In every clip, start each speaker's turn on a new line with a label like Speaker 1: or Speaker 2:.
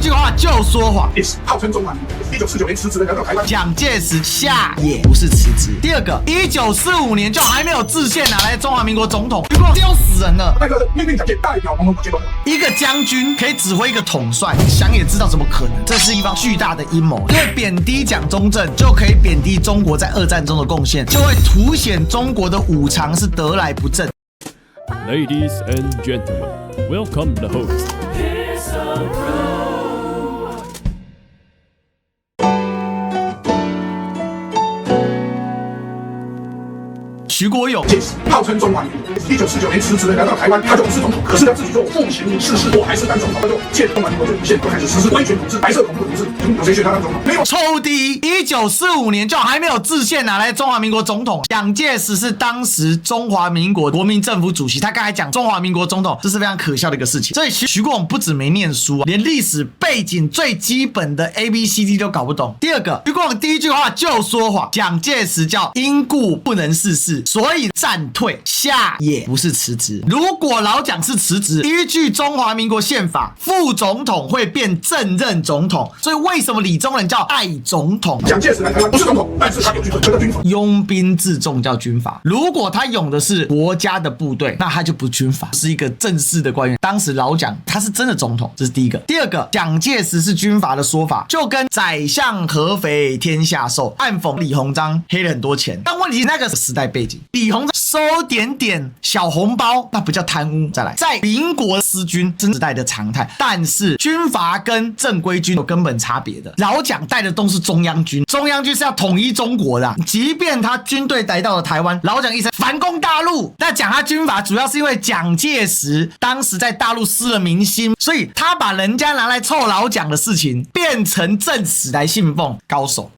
Speaker 1: 句话就说谎。
Speaker 2: 号称中华民国1949年辞职的来到台湾，
Speaker 1: 蒋介石下野不是辞职。第二个，1945年就还没有制宪拿来中华民国总统，结果丢死人了。
Speaker 2: 那个命令蒋介代表统统接管。
Speaker 1: 一个将军可以指挥一个统帅，想也知道怎么可能？这是一方巨大的阴谋。因为贬低蒋中正，就可以贬低中国在二战中的贡献，就会凸显中国的五常是得来不正。
Speaker 3: Ladies and gentlemen, welcome the host.
Speaker 1: 徐国勇
Speaker 2: 号称中华民国1949年辞职的来到台湾，他就不是总统，可是他自己说复行世事，我还是当总统，他就借中华民国这一线就开始实施威权统治、白色恐怖统治。有谁选他当总统？没有。
Speaker 1: 抽第一，1945年就还没有制宪拿来中华民国总统。蒋介石是当时中华民国国民政府主席，他刚才讲中华民国总统，这是非常可笑的一个事情。所以徐国勇不止没念书，连历史背景最基本的 ABCD 都搞不懂。第二个，徐国勇第一句话就说谎，蒋介石叫因故不能事事，所以战退下野不是辞职。如果老蒋是辞职，依据中华民国宪法，副总统会变正任总统，所以为什么李宗仁叫代总统？
Speaker 2: 蒋介石来台湾不是总统，但是他有军准军法，
Speaker 1: 拥兵自重叫军阀。如果他拥的是国家的部队，那他就不军阀，是一个正式的官员。当时老蒋他是真的总统，这是第一个。第二个，蒋介石是军阀的说法，就跟宰相合肥天下瘦，暗讽李鸿章黑了很多钱。但问题是那个时代背景，李鸿章收点点小红包，那不叫贪污。再来，在民国私军是时代的常态，但是军阀跟正规军有根本差别的。老蒋带的都是中央军，中央军是要统一中国的即便他军队来到了台湾，老蒋一直反攻大陆。那讲他军阀，主要是因为蒋介石当时在大陆失了民心，所以他把人家拿来臭老蒋的事情变成正史来信奉，高手。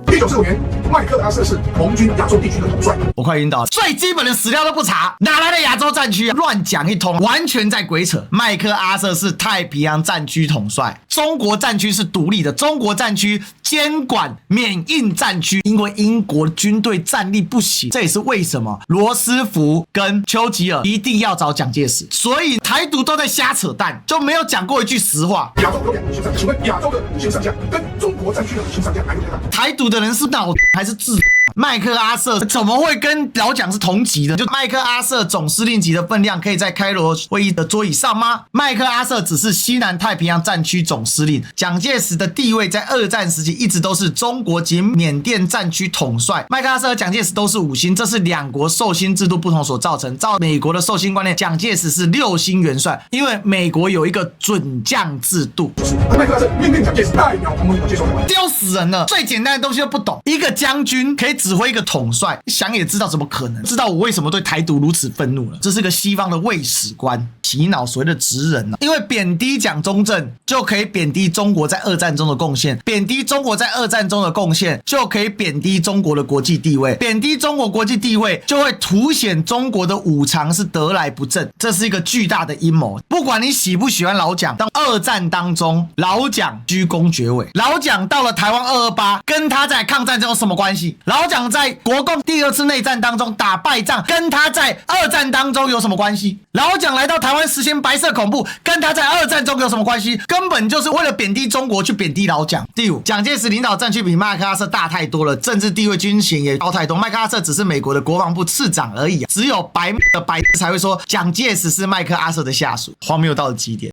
Speaker 2: 1945年，麦克阿瑟是盟军亚洲地区的统帅。
Speaker 1: 我快晕倒了，最基本的史料都不查，哪来的亚洲战区啊？乱讲一通，完全在鬼扯。麦克阿瑟是太平洋战区统帅，中国战区是独立的，中国战区监管缅印战区，因为英国军队战力不行，这也是为什么罗斯福跟丘吉尔一定要找蒋介石，所以台独都在瞎扯淡，就没有讲过一句实话。
Speaker 2: 亚洲有两个女性上将，请问亚洲的女性上将跟中国战区的女性上将哪个最大？
Speaker 1: 台独的人是脑还是智？麦克阿瑟怎么会跟老蒋是同级的？就麦克阿瑟总司令级的分量可以在开罗会议的桌椅上吗？麦克阿瑟只是西南太平洋战区总司令，蒋介石的地位在二战时期一直都是中国及缅甸战区统帅。麦克阿瑟和蒋介石都是5星，这是两国授勋制度不同所造成。照美国的授勋观念，蒋介石是6星元帅，因为美国有一个准将制度。
Speaker 2: 麦克阿瑟命令蒋介石代表统统接受台湾，
Speaker 1: 丢死人了！最简单的东西都不懂，一个将军可以指挥一个统帅，想也知道怎么可能？知道我为什么对台独如此愤怒了？这是个西方的卫史观，洗脑所谓的职人因为贬低蒋中正就可以贬低中国在二战中的贡献，贬低中国在二战中的贡献就可以贬低中国的国际地位，贬低中国国际地位就会凸显中国的五常是得来不正，这是一个巨大的阴谋。不管你喜不喜欢老蒋，当二战当中老蒋居功厥伟，老蒋到了台湾228，跟他在抗战中有什么关系？老蒋在国共第2次内战当中打败仗，跟他在二战当中有什么关系？老蒋来到台湾实行白色恐怖，跟他在二战中有什么关系？根本就是为了贬低中国去贬低老蒋。第5，蒋介石领导战区比麦克阿瑟大太多了，政治地位军衔也高太多。麦克阿瑟只是美国的国防部次长而已只有白的白才会说蒋介石是麦克阿瑟的下属，荒谬到了极点。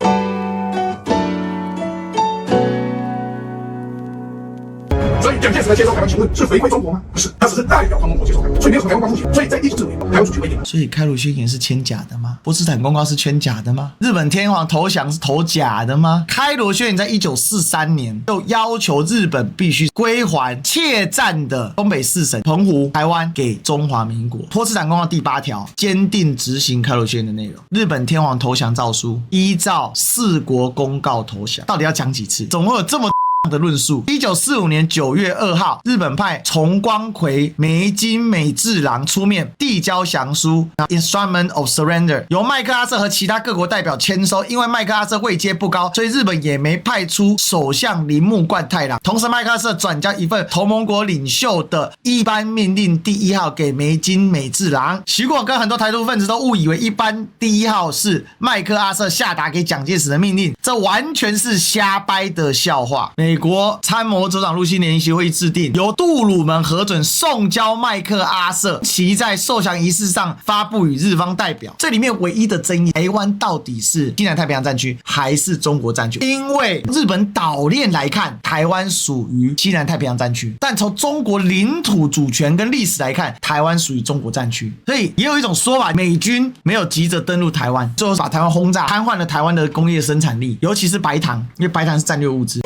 Speaker 2: 所以蒋介石来接收台湾，请问是回归中国吗？不是，他只是代表统统接收台湾，所以没有什么台湾光复宣言。所以在1945年，台湾主权为零。所以开罗宣言是签假的吗？波茨坦公告是签假的吗？日本天皇投降是投假的吗？开罗宣言在1943年就要求日本必须归还怯战的东北4省澎湖、台湾给中华民国。波茨坦公告第8条坚定执行开罗宣言的内容。日本天皇投降诏书依照4国公告投降，到底要讲几次？总会有这么
Speaker 1: 的论述。1945年9月2号，日本派重光葵、梅津美治郎出面递交降书 Instrument of Surrender， 由麦克阿瑟和其他各国代表签收。因为麦克阿瑟位阶不高，所以日本也没派出首相铃木贯太郎。同时，麦克阿瑟转交一份同盟国领袖的一般命令第1号给梅津美治郎。徐广跟很多台独分子都误以为一般第1号是麦克阿瑟下达给蒋介石的命令，这完全是瞎掰的笑话。美国参谋总长陆星联席会议制定，由杜鲁门核准送交麦克阿瑟，其在受降仪式上发布与日方代表。这里面唯一的争议，台湾到底是西南太平洋战区还是中国战区？因为日本岛链来看，台湾属于西南太平洋战区，但从中国领土主权跟历史来看，台湾属于中国战区。所以也有一种说法，美军没有急着登陆台湾，最后把台湾轰炸，瘫痪了台湾的工业生产力，尤其是白糖，因为白糖是战略物资。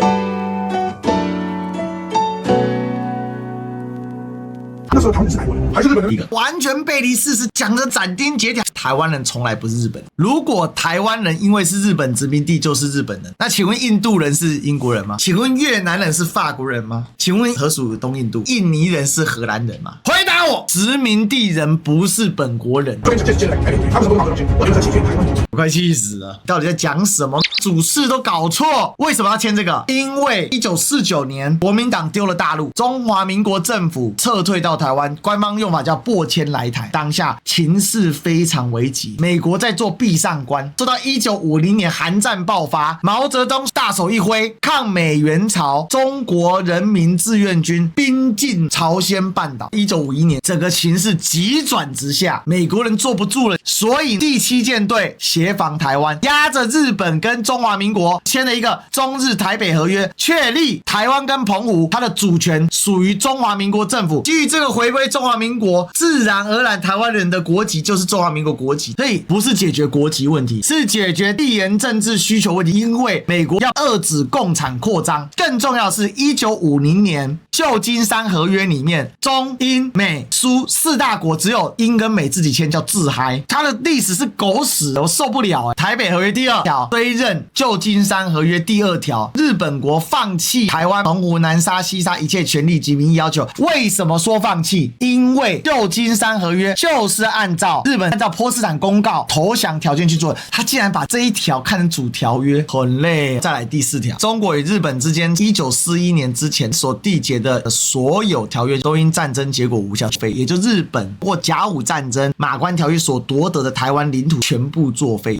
Speaker 2: 那时候他们是哪国人？还是日本人？
Speaker 1: 一个完全背离事实，讲得斩钉截铁。台湾人从来不是日本人。如果台湾人因为是日本殖民地就是日本人，那请问印度人是英国人吗？请问越南人是法国人吗？请问何属东印度？印尼人是荷兰人吗？回答我，殖民地人不是本国人。
Speaker 2: 他们是不是我觉得侵权台湾。
Speaker 1: 我快气死了！到底在讲什么？主事都搞错。为什么要签这个？因为1949年国民党丢了大陆，中华民国政府撤退到台湾，官方用法叫拨迁来台。当下情势非常危急，美国在做壁上观。做到1950年韩战爆发，毛泽东大手一挥，抗美援朝，中国人民志愿军兵进朝鲜半岛。1951年，整个情势急转直下，美国人坐不住了，所以第7舰队协防台湾，压着日本跟中华民国签了一个中日台北合约，确立台湾跟澎湖它的主权属于中华民国政府。基于这个回归中华民国，自然而然台湾人的国籍就是中华民国国籍。所以不是解决国籍问题，是解决地缘政治需求问题。因为美国要遏制共产扩张，更重要的是1950年旧金山合约里面，中英美苏4大国只有英跟美自己签，叫自嗨。它的历史是狗屎，我受不了。台北合约第2条，追认旧金山合约第2条，日本国放弃台湾、澎湖、南沙、西沙一切权利及民意要求。为什么说放弃？因为旧金山合约就是按照日本按照波茨坦公告投降条件去做的，他竟然把这一条看成主条约，很累。再来第4条，中国与日本之间1941年之前所缔结的所有条约都因战争结果无效废，也就日本或甲午战争马关条约所夺得的台湾领土全部作废。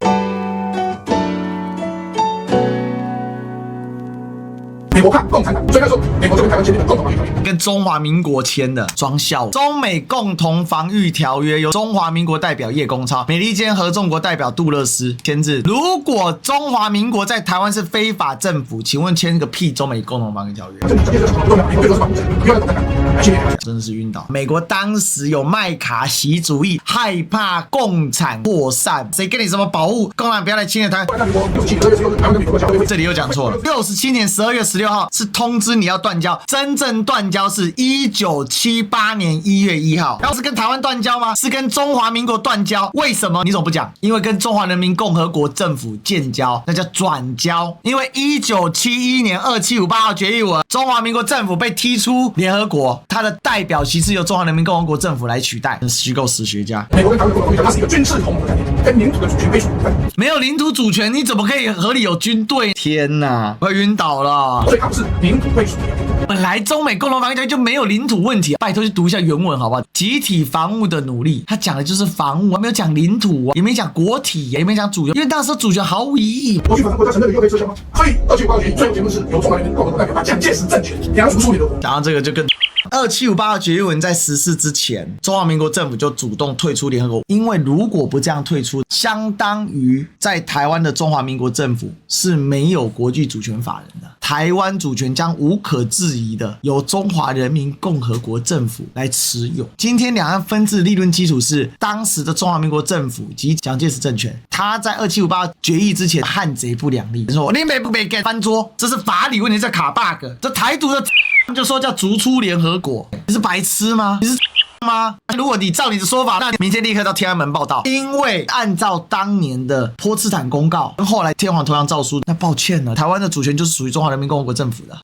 Speaker 2: 美国看共产党，所以那时候美国就跟台湾签订了共同防御条约，
Speaker 1: 跟中华民国签的，装笑。中美共同防御条约由中华民国代表叶公超、美利坚合众国代表杜勒斯签字。如果中华民国在台湾是非法政府，请问签个屁中美共同防御条约？真的是晕倒。美国当时有麦卡锡主义，害怕共产扩散，谁跟你什么保护共产不要来侵略台湾？这里又讲错了。67年12月16号是通知你要断交，真正断交是1978年1月1号。要是跟台湾断交吗？是跟中华民国断交。为什么？你怎么不讲？因为跟中华人民共和国政府建交，那叫转交。因为1971年2758号决议文，中华民国政府被踢出联合国，它的代表席是由中华人民共和国政府来取代。虚构史学家。
Speaker 2: 美国跟台湾共同防御条约，它是一个军事同盟的概念，跟领土的主权归属无关。
Speaker 1: 没有领土主权，你怎么可以合理有军队？天哪，我晕倒了。
Speaker 2: 所以它不是领土归属。
Speaker 1: 本来中美共同防御条约就没有领土问题，拜托去读一下原文好不好？集体防务的努力，他讲的就是防务，没有讲领土，也没讲国体，也没讲主权，因为那时候主权毫无意义。
Speaker 2: 过去反正国家承认的又可以撤销吗？所以275决议最后结论是由中华人民共和国代表把蒋介石政权赶逐出联合国。
Speaker 1: 讲到这个就更。2758号决议文在实施之前，中华民国政府就主动退出联合国，因为如果不这样退出，相当于在台湾的中华民国政府是没有国际主权法人的，台湾主权将无可置疑的由中华人民共和国政府来持有。今天两岸分治理论基础是当时的中华民国政府及蒋介石政权，他在2758决议之前汉贼不两立，说你不给翻桌，这是法理问题，在卡 bug， 这台独的就说叫逐出联合国，你是白痴吗？你是吗？如果你照你的说法，那你明天立刻到天安门报道，因为按照当年的波茨坦公告跟后来天皇投降诏书，那抱歉了，台湾的主权就是属于中华人民共和国政府的。